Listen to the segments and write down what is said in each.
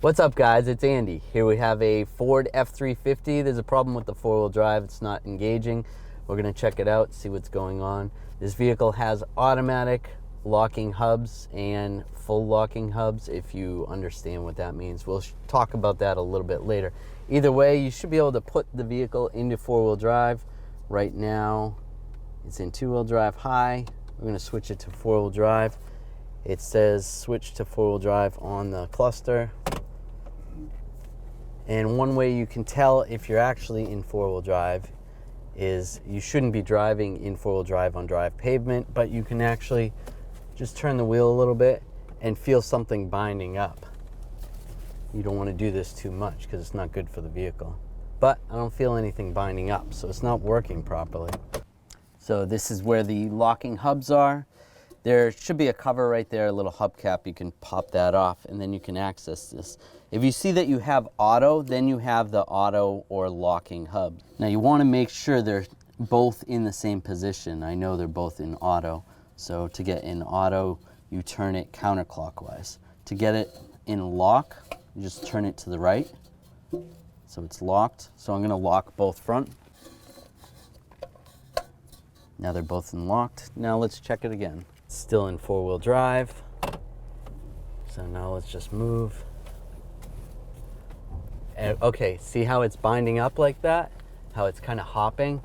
What's up guys, it's Andy. Here we have a Ford F-350. There's a problem with the four-wheel drive, it's not engaging. We're gonna check it out, see what's going on. This vehicle has automatic locking hubs and full locking hubs, if you understand what that means. We'll talk about that a little bit later. Either way, you should be able to put the vehicle into four-wheel drive. Right now, it's in two-wheel drive high. We're gonna switch it to four-wheel drive. It says switch to four-wheel drive on the cluster. And one way you can tell if you're actually in four-wheel drive is you shouldn't be driving in four-wheel drive on drive pavement, but you can actually just turn the wheel a little bit and feel something binding up. You don't want to do this too much because it's not good for the vehicle. But I don't feel anything binding up, so it's not working properly. So this is where the locking hubs are. There should be a cover right there, a little hubcap. You can pop that off and then you can access this. If you see that you have auto, then you have the auto or locking hub. Now you want to make sure they're both in the same position. I know they're both in auto. So to get in auto, you turn it counterclockwise. To get it in lock, you just turn it to the right. So it's locked. So I'm going to lock both front. Now they're both in locked. Now let's check it again. It's still in four-wheel drive. So now let's just move. And okay, see how it's binding up like that? How it's kind of hopping?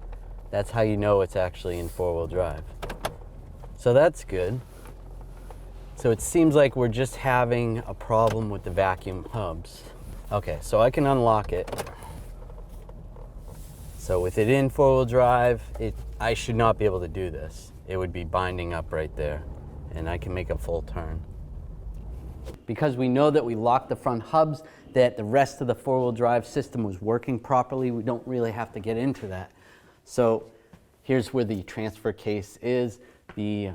That's how you know it's actually in four-wheel drive. So that's good. So it seems like we're just having a problem with the vacuum hubs. Okay, so I can unlock it. So with it in four-wheel drive, I should not be able to do this. It would be binding up right there, and I can make a full turn. Because we know that we locked the front hubs, that the rest of the four-wheel drive system was working properly, we don't really have to get into that. So here's where the transfer case is. The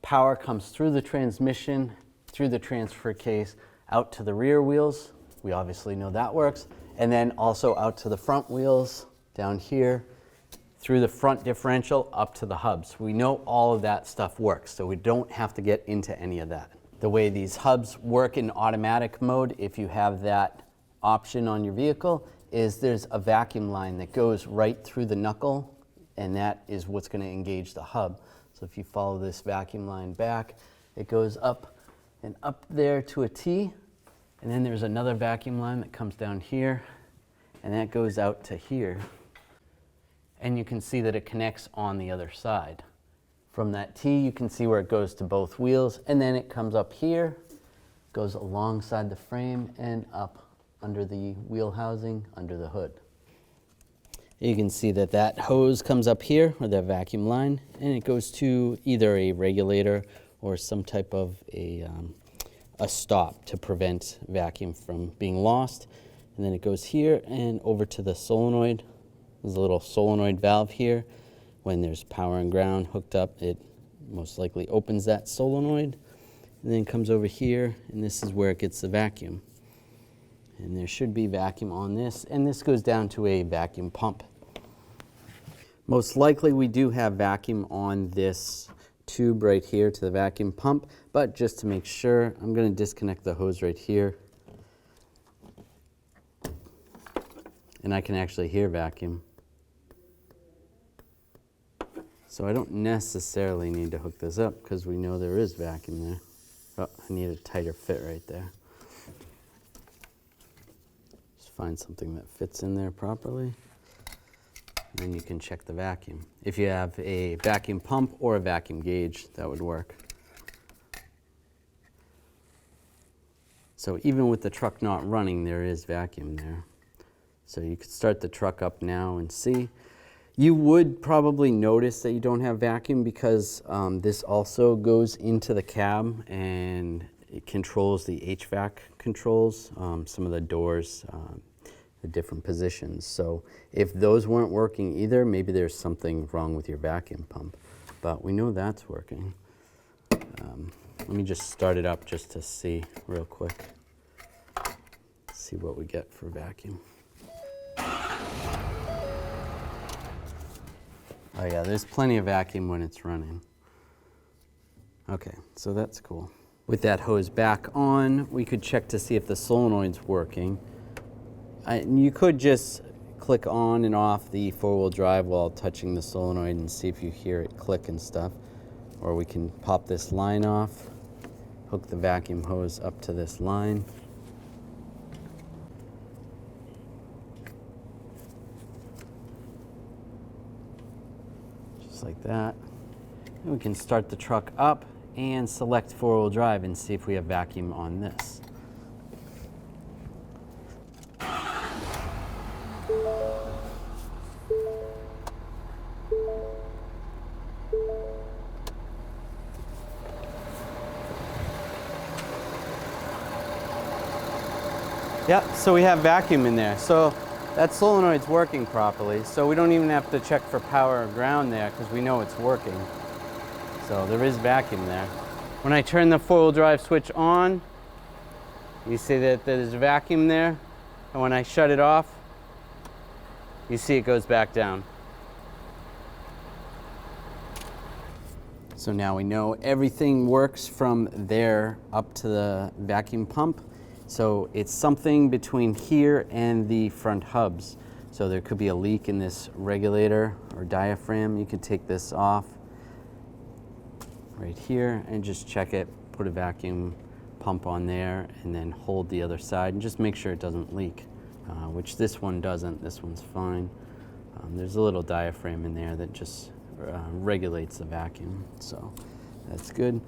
power comes through the transmission, through the transfer case, out to the rear wheels. We obviously know that works. And then also out to the front wheels, down here, through the front differential up to the hubs. We know all of that stuff works, so we don't have to get into any of that. The way these hubs work in automatic mode, if you have that option on your vehicle, is there's a vacuum line that goes right through the knuckle, and that is what's going to engage the hub. So if you follow this vacuum line back, it goes up and up there to a T, and then there's another vacuum line that comes down here, and that goes out to here. And you can see that it connects on the other side. From that T, you can see where it goes to both wheels, and then it comes up here, goes alongside the frame, and up under the wheel housing, under the hood. You can see that that hose comes up here, or that vacuum line, and it goes to either a regulator or some type of a stop to prevent vacuum from being lost. And then it goes here and over to the solenoid. There's a little solenoid valve here. When there's power and ground hooked up, it most likely opens that solenoid and then comes over here, and this is where it gets the vacuum. And there should be vacuum on this, and this goes down to a vacuum pump. Most likely we do have vacuum on this tube right here to the vacuum pump, but just to make sure, I'm going to disconnect the hose right here. And I can actually hear vacuum. So I don't necessarily need to hook this up because we know there is vacuum there. Oh, I need a tighter fit right there. Just find something that fits in there properly. And then you can check the vacuum. If you have a vacuum pump or a vacuum gauge, that would work. So even with the truck not running, there is vacuum there. So you could start the truck up now and see. You would probably notice that you don't have vacuum because this also goes into the cab and it controls the HVAC controls, some of the doors, the different positions. So if those weren't working either, maybe there's something wrong with your vacuum pump. But we know that's working. Let me just start it up just to see real quick. See what we get for vacuum. Oh yeah, there's plenty of vacuum when it's running. Okay, so that's cool. With that hose back on, we could check to see if the solenoid's working. You could just click on and off the four-wheel drive while touching the solenoid and see if you hear it click and stuff. Or we can pop this line off, hook the vacuum hose up to this line. Just like that. And we can start the truck up and select four-wheel drive and see if we have vacuum on this. Yep, so we have vacuum in there. So that solenoid's working properly. So we don't even have to check for power or ground there because we know it's working. So there is vacuum there. When I turn the four-wheel drive switch on, you see that there's vacuum there. And when I shut it off, you see it goes back down. So now we know everything works from there up to the vacuum pump. So it's something between here and the front hubs. So there could be a leak in this regulator or diaphragm. You can take this off right here and just check it, put a vacuum pump on there and then hold the other side and just make sure it doesn't leak, which this one doesn't. This one's fine. There's a little diaphragm in there that just regulates the vacuum, so that's good.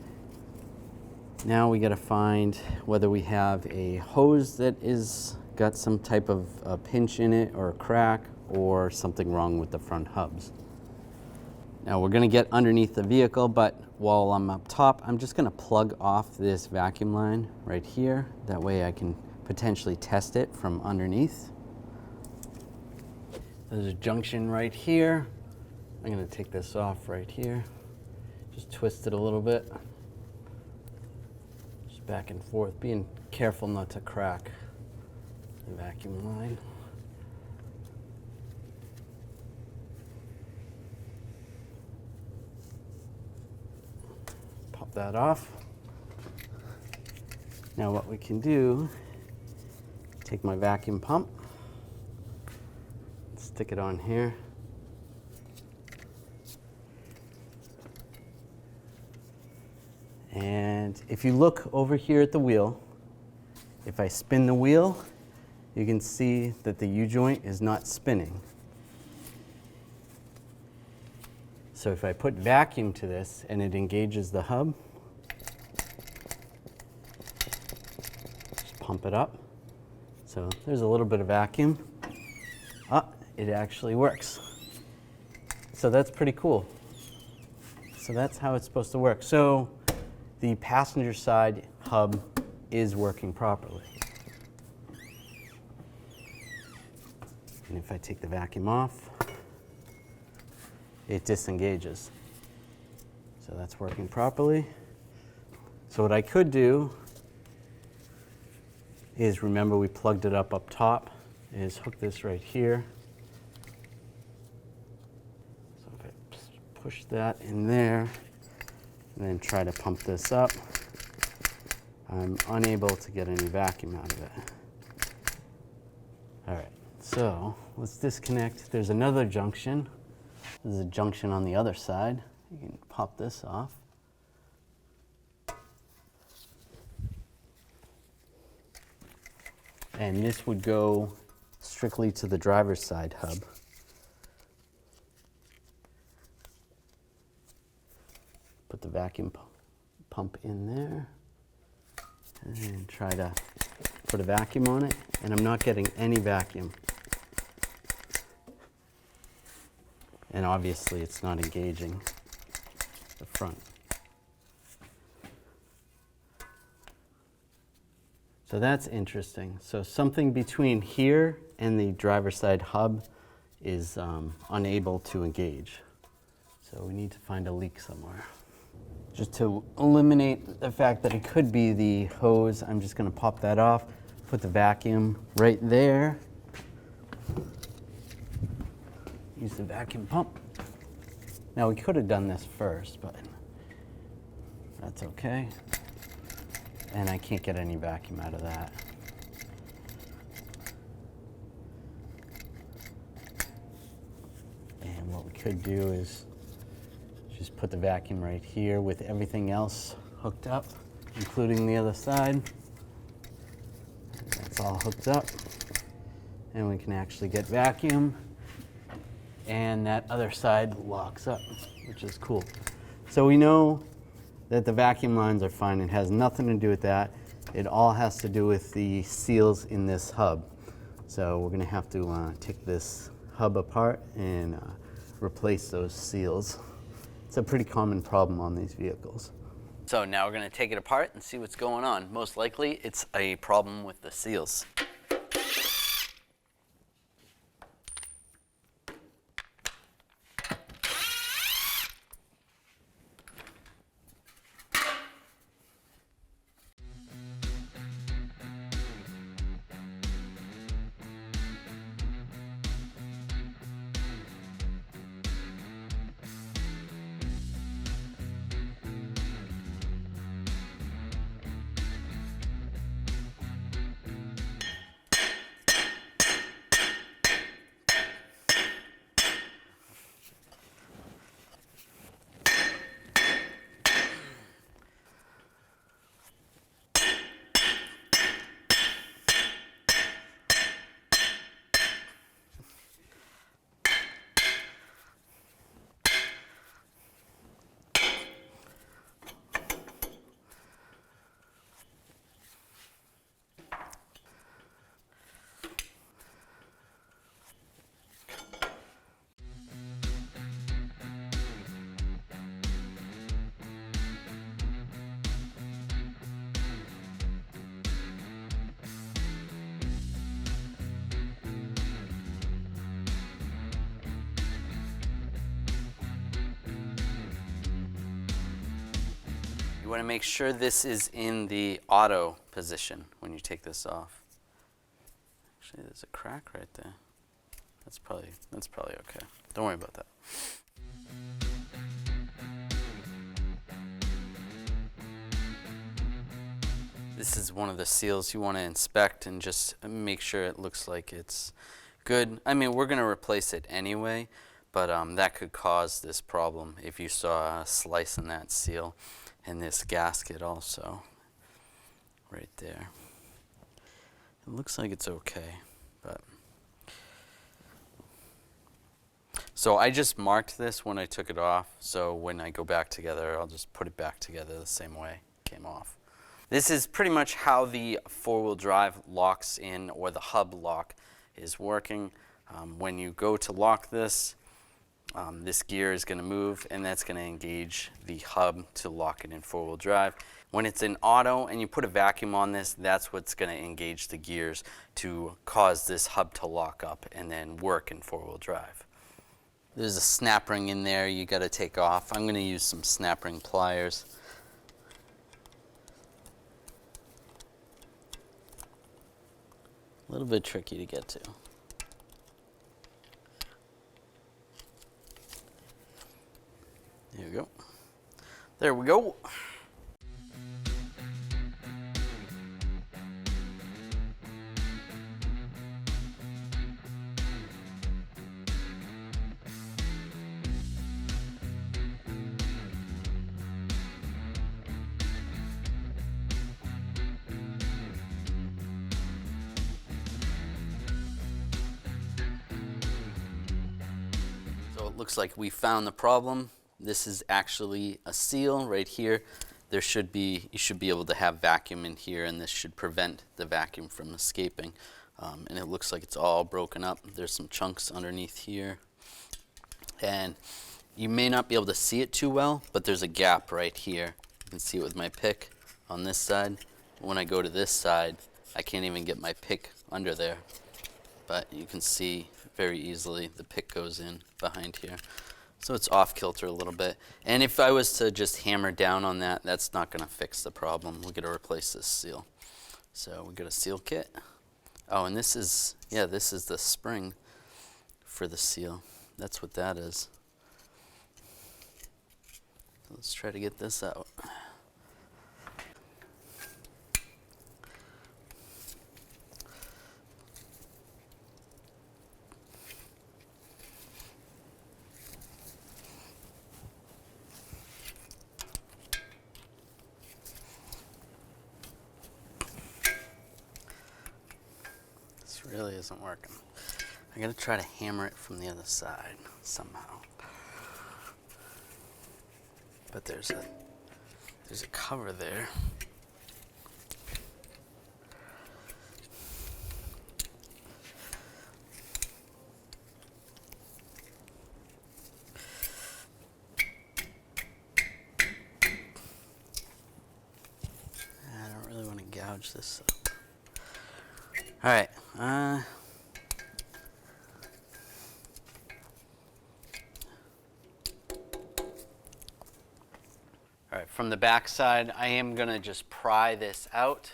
Now we got to find whether we have a hose that is got some type of a pinch in it or a crack or something wrong with the front hubs. Now we're going to get underneath the vehicle, but while I'm up top, I'm just going to plug off this vacuum line right here. That way I can potentially test it from underneath. There's a junction right here. I'm going to take this off right here. Just twist it a little bit. Just back and forth, being careful not to crack the vacuum line. Pop that off. Now what we can do, take my vacuum pump, stick it on here. And if you look over here at the wheel, if I spin the wheel, you can see that the U-joint is not spinning. So if I put vacuum to this and it engages the hub, just pump it up. So there's a little bit of vacuum. It actually works. So that's pretty cool. So that's how it's supposed to work. So the passenger side hub is working properly. And if I take the vacuum off, it disengages. So that's working properly. So what I could do is, remember we plugged it up top, is hook this right here. So if I push that in there and then try to pump this up, I'm unable to get any vacuum out of it. All right, so let's disconnect. There's another junction. There's a junction on the other side. You can pop this off. And this would go strictly to the driver's side hub. Put the vacuum pump in there and try to put a vacuum on it, and I'm not getting any vacuum. And obviously it's not engaging the front. So that's interesting. So something between here and the driver's side hub is unable to engage. So we need to find a leak somewhere. Just to eliminate the fact that it could be the hose, I'm just going to pop that off, put the vacuum right there. Use the vacuum pump. Now we could have done this first, but that's okay. and I can't get any vacuum out of that. And what we could do is just put the vacuum right here with everything else hooked up, including the other side. That's all hooked up. And we can actually get vacuum. And that other side locks up, which is cool. So we know that the vacuum lines are fine. It has nothing to do with that. It all has to do with the seals in this hub. So we're gonna have to take this hub apart and replace those seals. It's a pretty common problem on these vehicles. So now we're going to take it apart and see what's going on. Most likely it's a problem with the seals. You want to make sure this is in the auto position when you take this off. Actually, there's a crack right there. That's probably okay. Don't worry about that. This is one of the seals you want to inspect and just make sure it looks like it's good. I mean, we're going to replace it anyway, but that could cause this problem if you saw a slice in that seal. And this gasket also, right there. It looks like it's okay, but. So I just marked this when I took it off, so when I go back together, I'll just put it back together the same way it came off. This is pretty much how the four-wheel drive locks in, or the hub lock is working. When you go to lock this, this gear is going to move, and that's going to engage the hub to lock it in four-wheel drive. When it's in auto and you put a vacuum on this, that's what's going to engage the gears to cause this hub to lock up and then work in four-wheel drive. There's a snap ring in there you got to take off. I'm going to use some snap ring pliers. A little bit tricky to get to. There we go. There we go. So it looks like we found the problem. This is actually a seal right here. You should be able to have vacuum in here, and this should prevent the vacuum from escaping. And it looks like it's all broken up. There's some chunks underneath here. And you may not be able to see it too well, but there's a gap right here. You can see it with my pick on this side. When I go to this side, I can't even get my pick under there. But you can see very easily the pick goes in behind here. So it's off kilter a little bit. And if I was to just hammer down on that, that's not going to fix the problem. We're going to replace this seal. So we got a seal kit. Oh, and this is the spring for the seal. That's what that is. Let's try to get this out. really isn't working. I gotta try to hammer it from the other side somehow. But there's a cover there. I don't really want to gouge this up. All right. All right, from the back side, I am gonna just pry this out.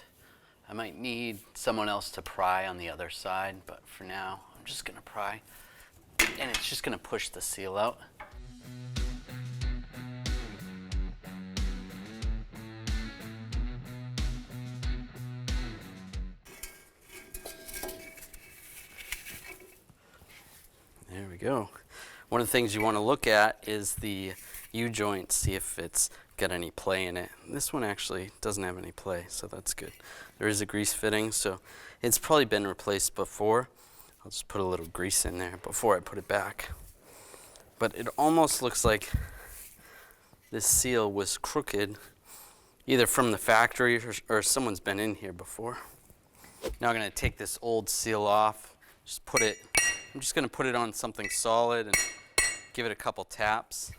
I might need someone else to pry on the other side, but for now, I'm just gonna pry. And it's just gonna push the seal out. There we go. One of the things you want to look at is the U-joint, see if it's got any play in it. This one actually doesn't have any play, so that's good. There is a grease fitting, so it's probably been replaced before. I'll just put a little grease in there before I put it back. But it almost looks like this seal was crooked, either from the factory or someone's been in here before. Now I'm going to take this old seal off, I'm just going to put it on something solid and give it a couple taps.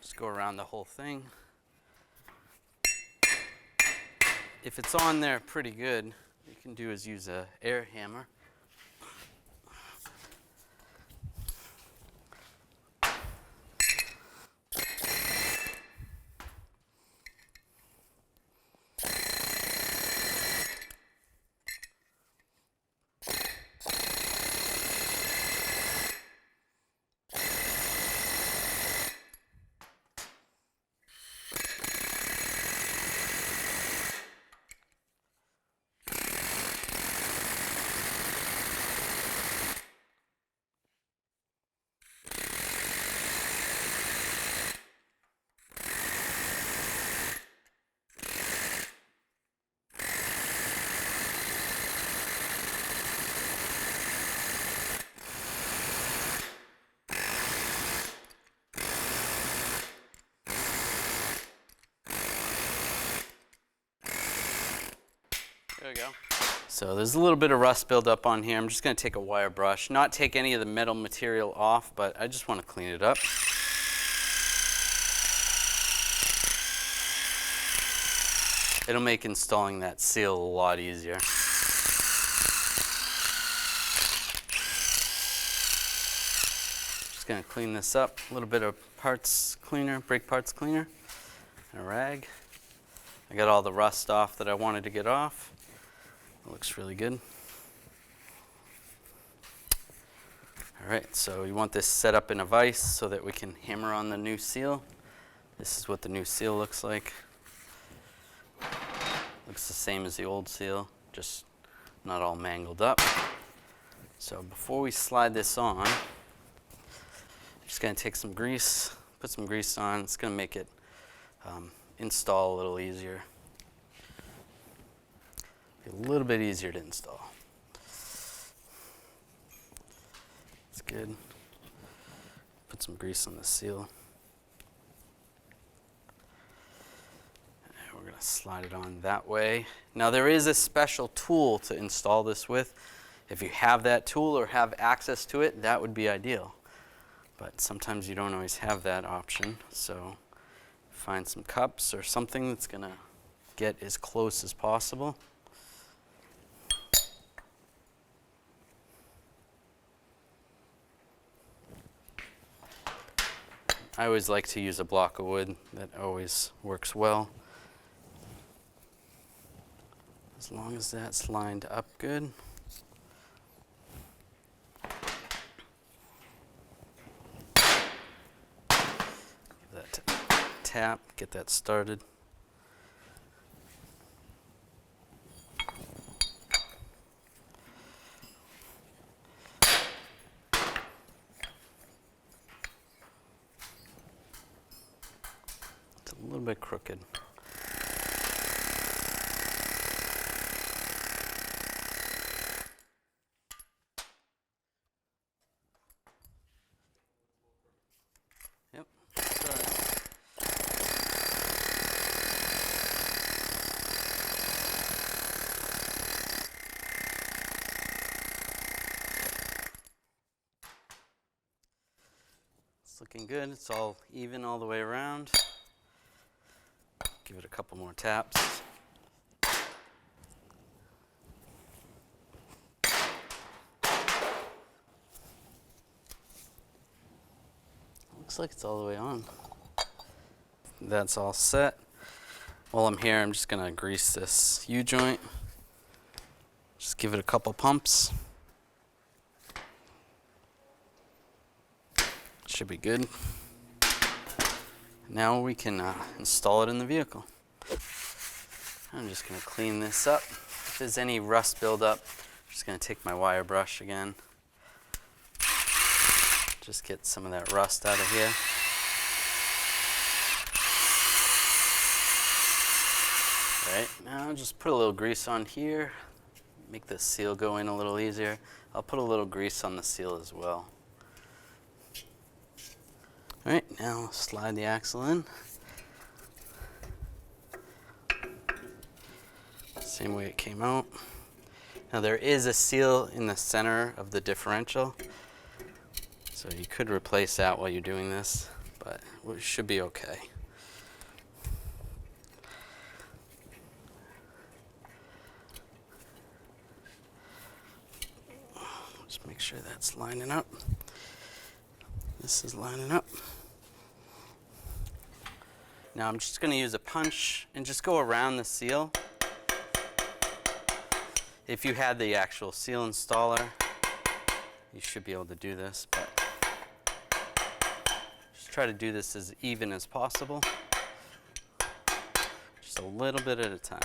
Just go around the whole thing. If it's on there pretty good, what you can do is use an air hammer. There we go. So there's a little bit of rust buildup on here. I'm just going to take a wire brush, not take any of the metal material off, but I just want to clean it up. It'll make installing that seal a lot easier. Just going to clean this up. A little bit of parts cleaner, brake parts cleaner, and a rag. I got all the rust off that I wanted to get off. It looks really good. All right, so you want this set up in a vise so that we can hammer on the new seal. This is what the new seal looks like. Looks the same as the old seal, just not all mangled up. So before we slide this on, I'm just going to take some grease, put some grease on. It's going to make it install a little easier. Be a little bit easier to install. That's good. Put some grease on the seal. And we're going to slide it on that way. Now there is a special tool to install this with. If you have that tool or have access to it, that would be ideal. But sometimes you don't always have that option. So find some cups or something that's going to get as close as possible. I always like to use a block of wood. That always works well. As long as that's lined up good. Give that a tap, get that started. little bit crooked. Yep. It's looking good. It's all even all the way around. Give it a couple more taps. Looks like it's all the way on. That's all set. While I'm here, I'm just gonna grease this U-joint. Just give it a couple pumps. Should be good. Now we can install it in the vehicle. I'm just gonna clean this up. If there's any rust buildup, I'm just gonna take my wire brush again. Just get some of that rust out of here. All right, now just put a little grease on here. Make the seal go in a little easier. I'll put a little grease on the seal as well. All right, now slide the axle in. Same way it came out. Now there is a seal in the center of the differential, so you could replace that while you're doing this, but it should be okay. Just make sure that's lining up. This is lining up. Now I'm just going to use a punch and just go around the seal. If you had the actual seal installer, you should be able to do this, but just try to do this as even as possible. Just a little bit at a time.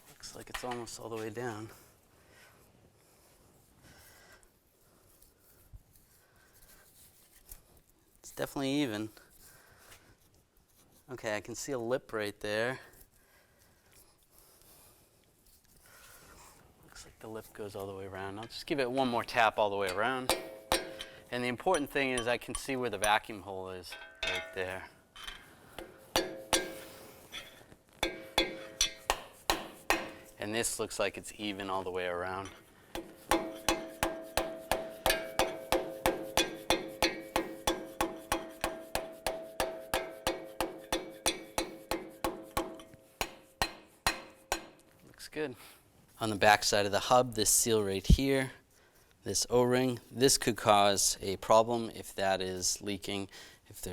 Looks like it's almost all the way down. It's definitely even. Okay, I can see a lip right there. Looks like the lip goes all the way around. I'll just give it one more tap all the way around. And the important thing is I can see where the vacuum hole is right there. And this looks like it's even all the way around. Looks good. On the back side of the hub, this seal right here, this O-ring, this could cause a problem if that is leaking, if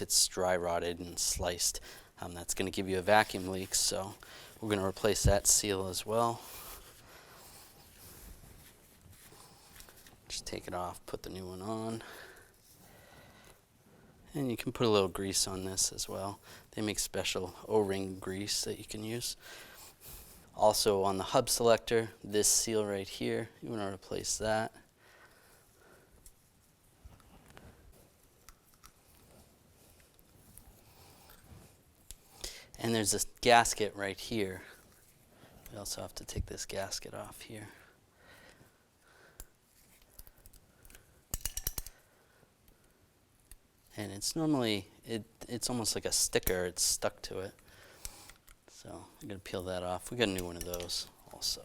it's dry rotted and sliced. That's going to give you a vacuum leak, so we're going to replace that seal as well. Just take it off, put the new one on. And you can put a little grease on this as well. They make special O-ring grease that you can use. Also on the hub selector, this seal right here, you want to replace that. And there's this gasket right here. We also have to take this gasket off here. And it's normally, it's almost like a sticker, it's stuck to it. So I'm going to peel that off. We got a new one of those also.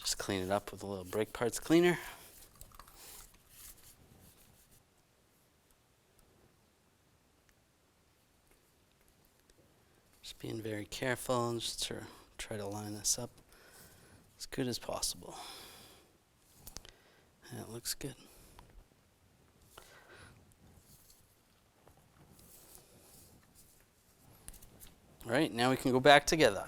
Just clean it up with a little brake parts cleaner. Just being very careful and just to try to line this up as good as possible. And it looks good. All right, now we can go back together.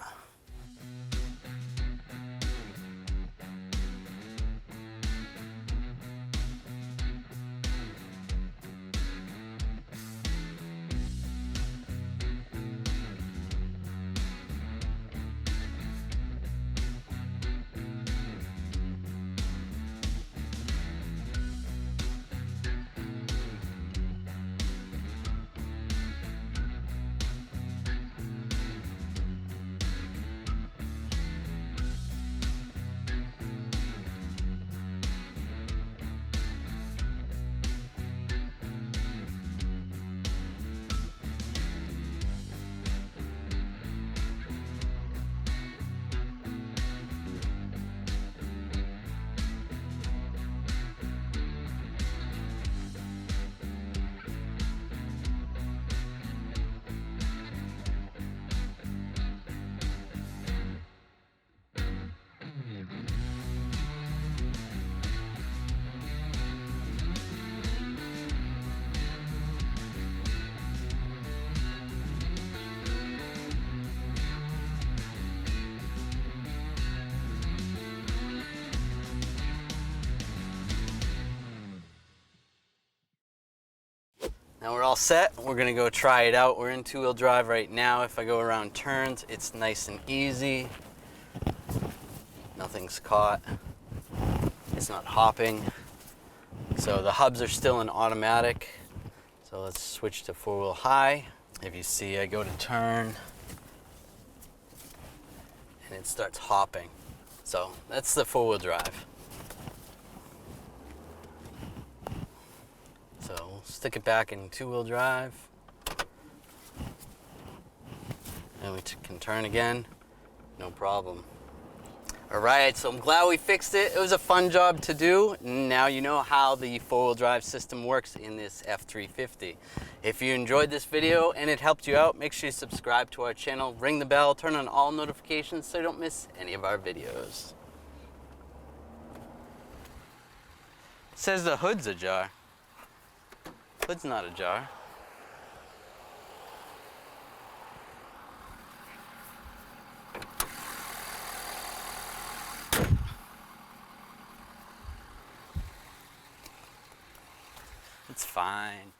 Now we're all set. We're gonna go try it out. We're in two-wheel drive right now. If I go around turns, it's nice and easy. Nothing's caught. It's not hopping. So the hubs are still in automatic. So let's switch to four-wheel high. If you see, I go to turn and it starts hopping. So that's the four-wheel drive. So we'll stick it back in two-wheel drive. And we can turn again, no problem. All right, so I'm glad we fixed it. It was a fun job to do. Now you know how the four-wheel drive system works in this F350. If you enjoyed this video and it helped you out, make sure you subscribe to our channel, ring the bell, turn on all notifications so you don't miss any of our videos. It says the hood's ajar. Hood's not ajar. It's fine.